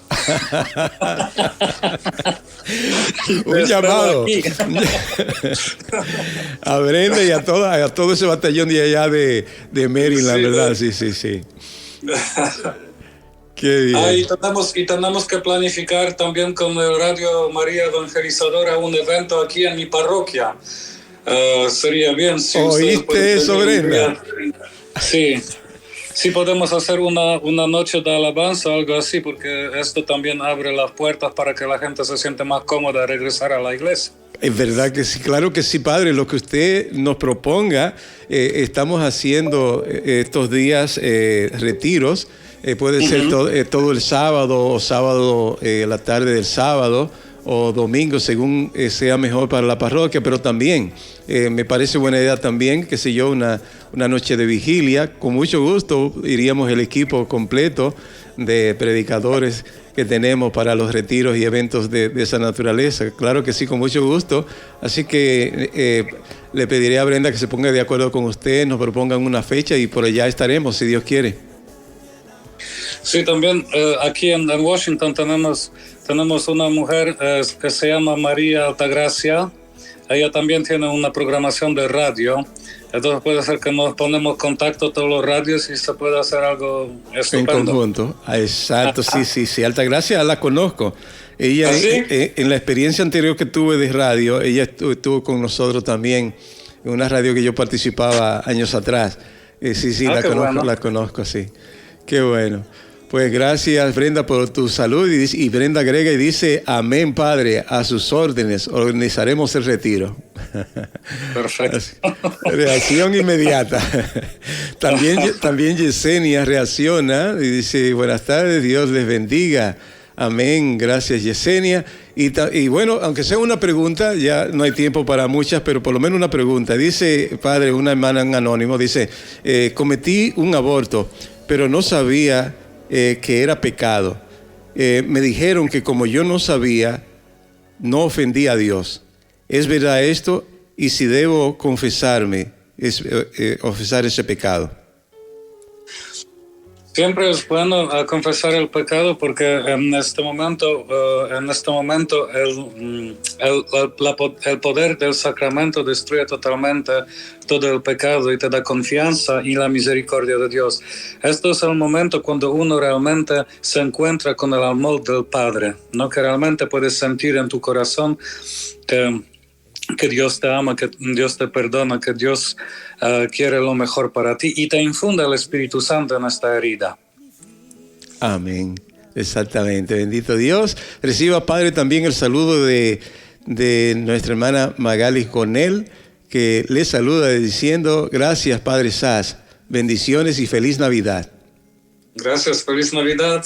Un llamado a Brenda y a todo ese batallón de allá de Maryland, sí, ¿verdad? Sí. Qué bien. Y tenemos que planificar también con el Radio María Evangelizadora un evento aquí en mi parroquia. Sería bien si ¿oíste eso, Brenda? Sí. Sí, podemos hacer una noche de alabanza o algo así, porque esto también abre las puertas para que la gente se siente más cómoda a regresar a la iglesia. Es verdad que sí, claro que sí, Padre. Lo que usted nos proponga, estamos haciendo estos días retiros. Puede ser todo el sábado o sábado, la tarde del sábado o domingo, según sea mejor para la parroquia, pero también me parece buena idea también, qué sé yo, una noche de vigilia. Con mucho gusto iríamos el equipo completo de predicadores que tenemos para los retiros y eventos de esa naturaleza. Claro que sí, con mucho gusto. Así que le pediré a Brenda que se ponga de acuerdo con usted, nos propongan una fecha y por allá estaremos, si Dios quiere. Sí, también aquí en Washington tenemos una mujer que se llama María Altagracia. Ella también tiene una programación de radio. Entonces puede ser que nos ponemos contacto todos los radios y se puede hacer algo estupendo. En conjunto. Exacto, sí. Altagracia la conozco. Ella, ¿sí? En la experiencia anterior que tuve de radio, ella estuvo con nosotros también en una radio que yo participaba años atrás. Sí, la conozco, sí. Qué bueno. Pues gracias, Brenda, por tu salud. Y Brenda agrega y dice: amén, Padre, a sus órdenes organizaremos el retiro. Perfecto. Reacción inmediata. También Yesenia reacciona y dice: buenas tardes, Dios les bendiga. Amén, gracias, Yesenia. Y bueno, aunque sea una pregunta, ya no hay tiempo para muchas, pero por lo menos una pregunta. Dice, Padre, una hermana en anónimo, dice: cometí un aborto, pero no sabía que era pecado. Me dijeron que como yo no sabía, no ofendí a Dios. ¿Es verdad esto? Y si debo confesarme, confesar ese pecado. Siempre es bueno confesar el pecado, porque en este momento el poder del sacramento destruye totalmente todo el pecado y te da confianza y la misericordia de Dios. Esto es el momento cuando uno realmente se encuentra con el amor del Padre, ¿no? Que realmente puedes sentir en tu corazón que Dios te ama, que Dios te perdona, que Dios quiere lo mejor para ti y te infunde el Espíritu Santo en esta herida. Amén. Exactamente. Bendito Dios. Reciba, Padre, también el saludo de nuestra hermana Magali Cornell, que le saluda diciendo: gracias, Padre Saz. Bendiciones y feliz Navidad. Gracias, feliz Navidad.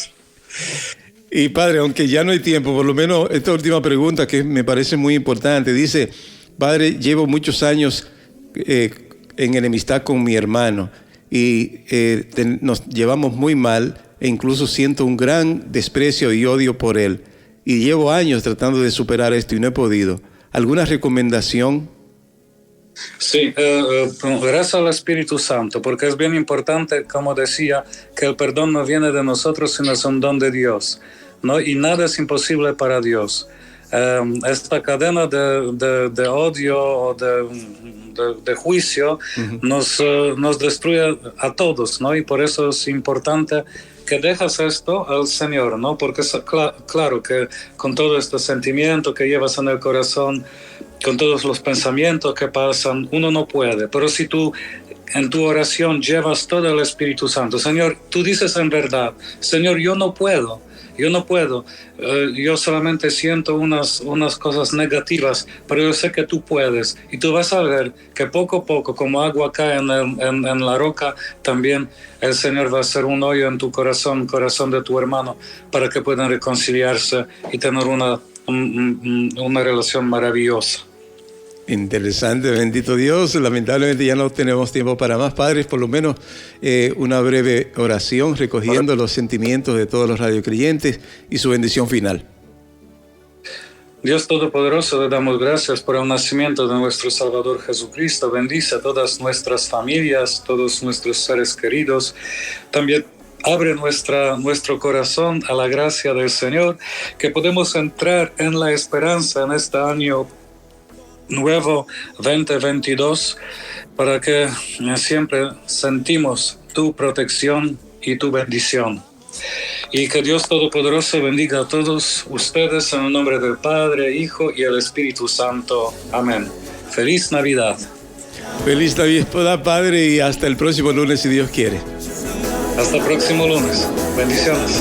Y Padre, aunque ya no hay tiempo, por lo menos esta última pregunta que me parece muy importante, dice: Padre, llevo muchos años en enemistad con mi hermano y nos llevamos muy mal e incluso siento un gran desprecio y odio por él. Y llevo años tratando de superar esto y no he podido. ¿Alguna recomendación? Sí, gracias al Espíritu Santo, porque es bien importante, como decía, que el perdón no viene de nosotros, sino es un don de Dios, ¿no? Y nada es imposible para Dios. Esta cadena de odio o de juicio nos destruye a todos, ¿no? Y por eso es importante que dejas esto al Señor, ¿no? Porque es claro que con todo este sentimiento que llevas en el corazón, con todos los pensamientos que pasan, uno no puede. Pero si tú en tu oración llevas todo el Espíritu Santo, Señor, tú dices en verdad, Señor, yo no puedo, yo solamente siento unas cosas negativas, pero yo sé que tú puedes. Y tú vas a ver que poco a poco, como agua cae en la roca, también el Señor va a hacer un hoyo en tu corazón de tu hermano, para que puedan reconciliarse y tener una relación maravillosa. Interesante, bendito Dios. Lamentablemente ya no tenemos tiempo para más, padres. Por lo menos una breve oración recogiendo los sentimientos de todos los radiocreyentes y su bendición final. Dios Todopoderoso, le damos gracias por el nacimiento de nuestro Salvador Jesucristo. Bendice a todas nuestras familias, todos nuestros seres queridos. También abre nuestro corazón a la gracia del Señor, que podemos entrar en la esperanza en este año nuevo 2022, para que siempre sentimos tu protección y tu bendición. Y que Dios Todopoderoso bendiga a todos ustedes en el nombre del Padre, Hijo y el Espíritu Santo. Amén. Feliz Navidad. Feliz Navidad, Padre, y hasta el próximo lunes, si Dios quiere. Hasta el próximo lunes. Bendiciones.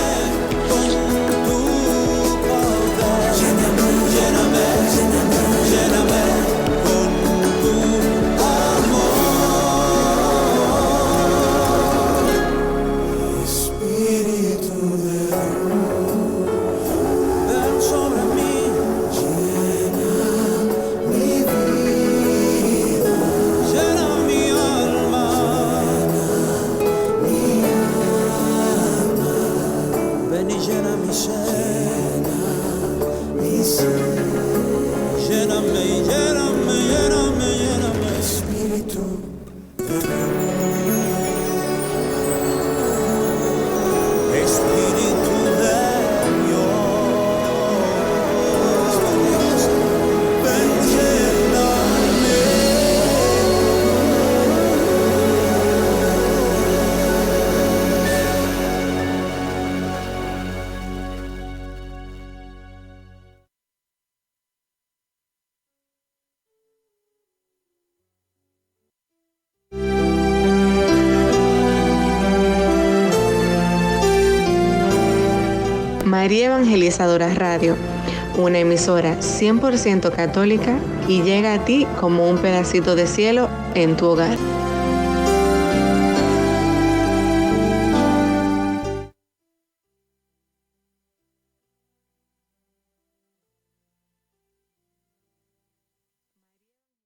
María Evangelizadora Radio, una emisora 100% católica y llega a ti como un pedacito de cielo en tu hogar.